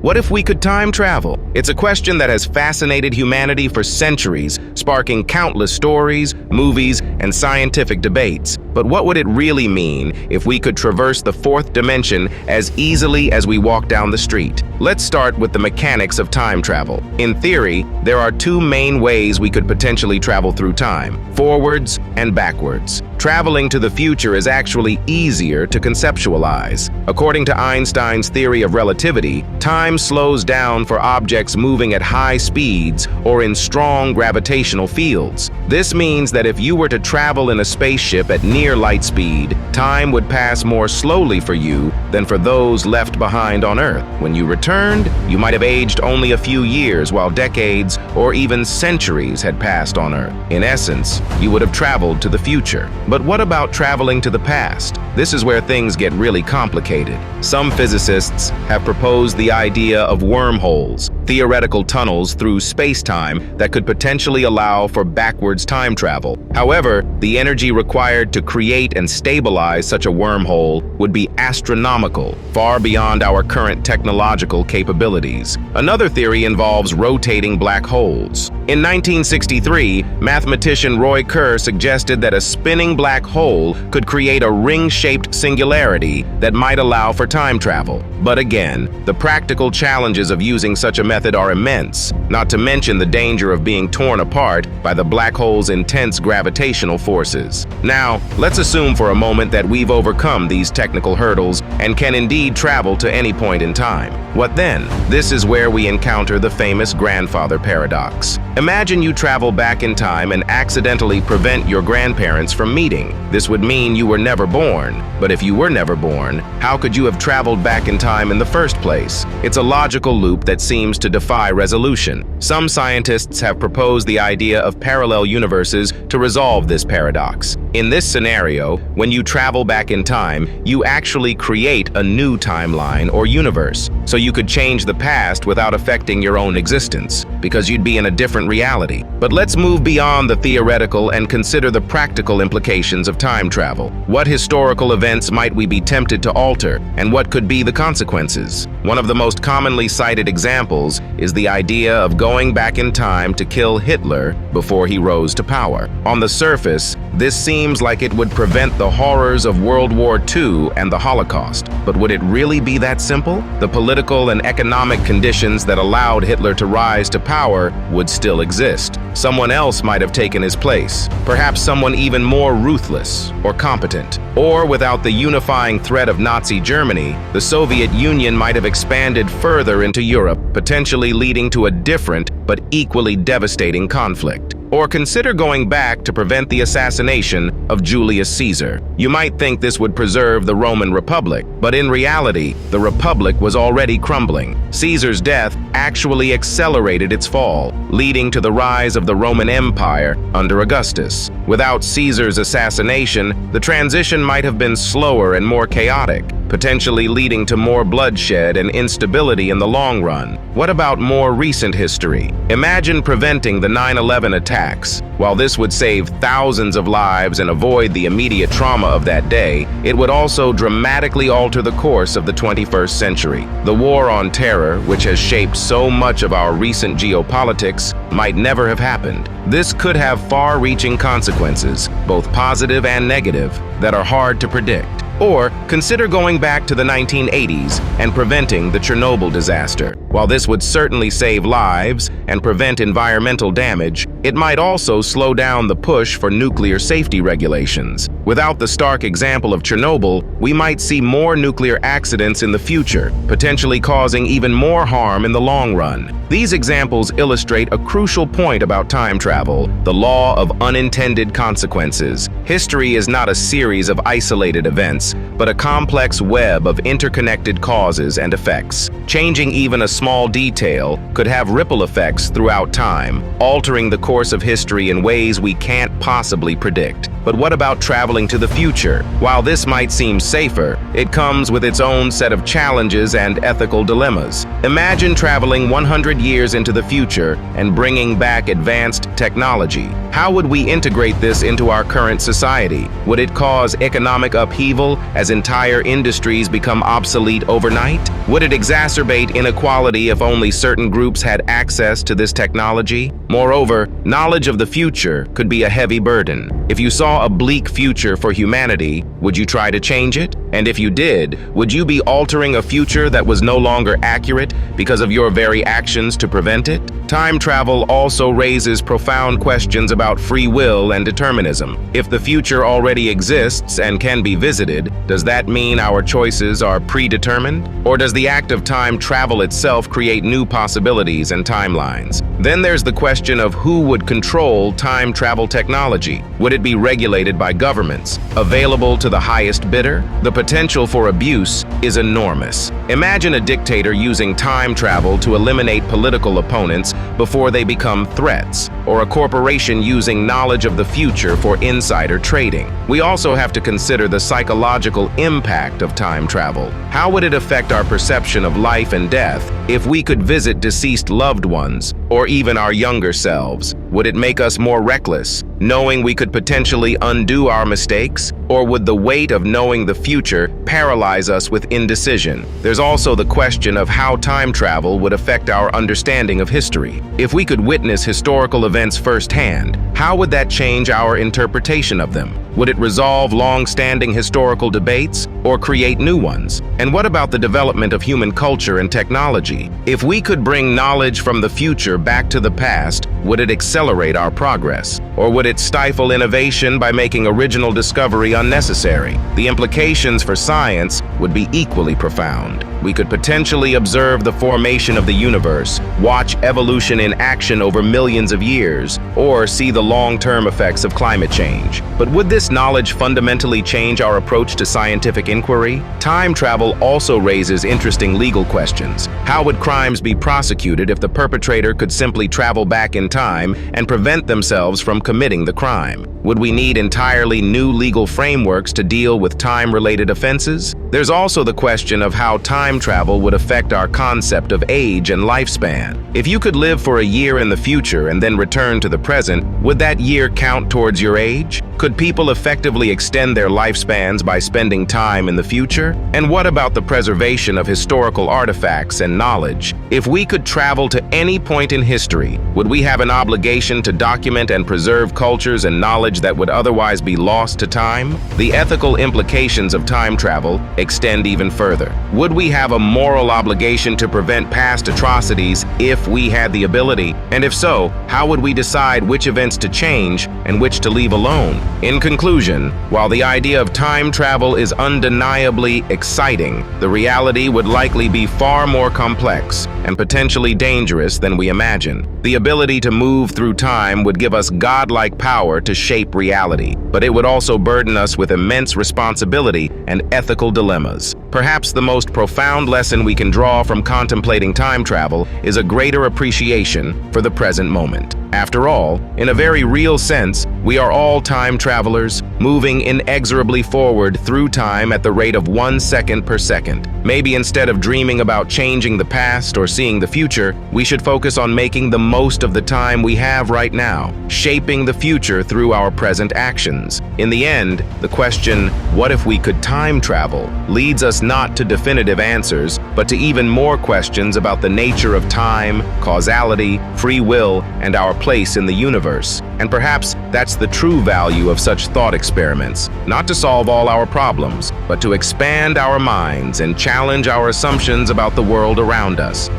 What if we could time travel? It's a question that has fascinated humanity for centuries, sparking countless stories, movies, and scientific debates. But what would it really mean if we could traverse the fourth dimension as easily as we walk down the street? Let's start with the mechanics of time travel. In theory, there are two main ways we could potentially travel through time: forwards and backwards. Traveling to the future is actually easier to conceptualize. According to Einstein's theory of relativity, time slows down for objects moving at high speeds or in strong gravitational fields. This means that if you were to travel in a spaceship at near light speed, time would pass more slowly for you than for those left behind on Earth. When you returned, you might have aged only a few years, while decades or even centuries had passed on Earth. In essence, you would have traveled to the future. But what about traveling to the past? This is where things get really complicated. Some physicists have proposed the idea of wormholes, theoretical tunnels through space-time that could potentially allow for backwards time travel. However, the energy required to create and stabilize such a wormhole would be astronomical, far beyond our current technological capabilities. Another theory involves rotating black holes. In 1963, mathematician Roy Kerr suggested that a spinning black hole could create a ring-shaped singularity that might allow for time travel. But again, the practical challenges of using such a method are immense, not to mention the danger of being torn apart by the black hole's intense gravitational forces. Now, let's assume for a moment that we've overcome these technical hurdles and can indeed travel to any point in time. What then? This is where we encounter the famous grandfather paradox. Imagine you travel back in time and accidentally prevent your grandparents from meeting. This would mean you were never born. But if you were never born, how could you have traveled back in time in the first place? It's a logical loop that seems to defy resolution. Some scientists have proposed the idea of parallel universes to resolve this paradox. In this scenario, when you travel back in time, you actually create a new timeline or universe, so you could change the past without affecting your own existence, because you'd be in a different reality. But let's move beyond the theoretical and consider the practical implications of time travel. What historical events might we be tempted to alter, and what could be the consequences? One of the most commonly cited examples is the idea of going back in time to kill Hitler before he rose to power. On the surface, this seems like it would prevent the horrors of World War II and the Holocaust. But would it really be that simple? The political and economic conditions that allowed Hitler to rise to power would still exist. Someone else might have taken his place, perhaps someone even more ruthless or competent. Or without the unifying threat of Nazi Germany, the Soviet Union might have expanded further into Europe, potentially leading to a different but equally devastating conflict. Or consider going back to prevent the assassination of Julius Caesar. You might think this would preserve the Roman Republic, but in reality, the Republic was already crumbling. Caesar's death actually accelerated its fall, leading to the rise of the Roman Empire under Augustus. Without Caesar's assassination, the transition might have been slower and more chaotic, potentially leading to more bloodshed and instability in the long run. What about more recent history? Imagine preventing the 9/11 attacks. While this would save thousands of lives and avoid the immediate trauma of that day, it would also dramatically alter the course of the 21st century. The war on terror, which has shaped so much of our recent geopolitics, might never have happened. This could have far-reaching consequences, both positive and negative, that are hard to predict. Or consider going back to the 1980s and preventing the Chernobyl disaster. While this would certainly save lives and prevent environmental damage, it might also slow down the push for nuclear safety regulations. Without the stark example of Chernobyl, we might see more nuclear accidents in the future, potentially causing even more harm in the long run. These examples illustrate a crucial point about time travel: the law of unintended consequences. History is not a series of isolated events, but a complex web of interconnected causes and effects. Changing even a small detail could have ripple effects throughout time, altering the course of history in ways we can't possibly predict. But what about traveling to the future? While this might seem safer, it comes with its own set of challenges and ethical dilemmas. Imagine traveling 100 years into the future and bringing back advanced technology. How would we integrate this into our current society? Would it cause economic upheaval as entire industries become obsolete overnight? Would it exacerbate exacerbate inequality if only certain groups had access to this technology. Moreover, knowledge of the future could be a heavy burden. If you saw a bleak future for humanity, would you try to change it? And if you did, would you be altering a future that was no longer accurate because of your very actions to prevent it? Time travel also raises profound questions about free will and determinism. If the future already exists and can be visited, does that mean our choices are predetermined? Or does the act of time travel itself create new possibilities and timelines? Then there's the question of who would control time travel technology. Would it be regulated by governments, available to the highest bidder? The potential for abuse is enormous. Imagine a dictator using time travel to eliminate political opponents before they become threats, or a corporation using knowledge of the future for insider trading. We also have to consider the psychological impact of time travel. How would it affect our perception of life and death if we could visit deceased loved ones, or even our younger selves? Would it make us more reckless, knowing we could potentially undo our mistakes? Or would the weight of knowing the future paralyze us with indecision? There's also the question of how time travel would affect our understanding of history. If we could witness historical events firsthand, how would that change our interpretation of them? Would it resolve long-standing historical debates or create new ones? And what about the development of human culture and technology? If we could bring knowledge from the future back to the past, would it accelerate our progress? Or would it stifle innovation by making original discovery unnecessary? The implications for science would be equally profound. We could potentially observe the formation of the universe, watch evolution in action over millions of years, or see the long-term effects of climate change. But would this knowledge fundamentally change our approach to scientific inquiry? Time travel also raises interesting legal questions. How would crimes be prosecuted if the perpetrator could simply travel back in time and prevent themselves from committing the crime? Would we need entirely new legal frameworks to deal with time-related offenses? There's also the question of how time travel would affect our concept of age and lifespan. If you could live for a year in the future and then return to the present, would that year count towards your age? Could people effectively extend their lifespans by spending time in the future? And what about the preservation of historical artifacts and knowledge? If we could travel to any point in history, would we have an obligation to document and preserve cultures and knowledge that would otherwise be lost to time? The ethical implications of time travel extend even further. Would we have a moral obligation to prevent past atrocities if we had the ability? And if so, how would we decide which events to change and which to leave alone? In conclusion, while the idea of time travel is undeniably exciting, the reality would likely be far more complex and potentially dangerous than we imagine. The ability to move through time would give us godlike power to shape reality, but it would also burden us with immense responsibility and ethical dilemmas. Perhaps the most profound lesson we can draw from contemplating time travel is a greater appreciation for the present moment. After all, in a very real sense, we are all time travelers, moving inexorably forward through time at the rate of 1 second per second. Maybe instead of dreaming about changing the past or seeing the future, we should focus on making the most of the time we have right now, shaping the future through our present actions. In the end, the question, what if we could time travel, leads us not to definitive answers, but to even more questions about the nature of time, causality, free will, and our place in the universe. And perhaps that's the true value of such thought experiments, not to solve all our problems, but to expand our minds and challenge our assumptions about the world around us.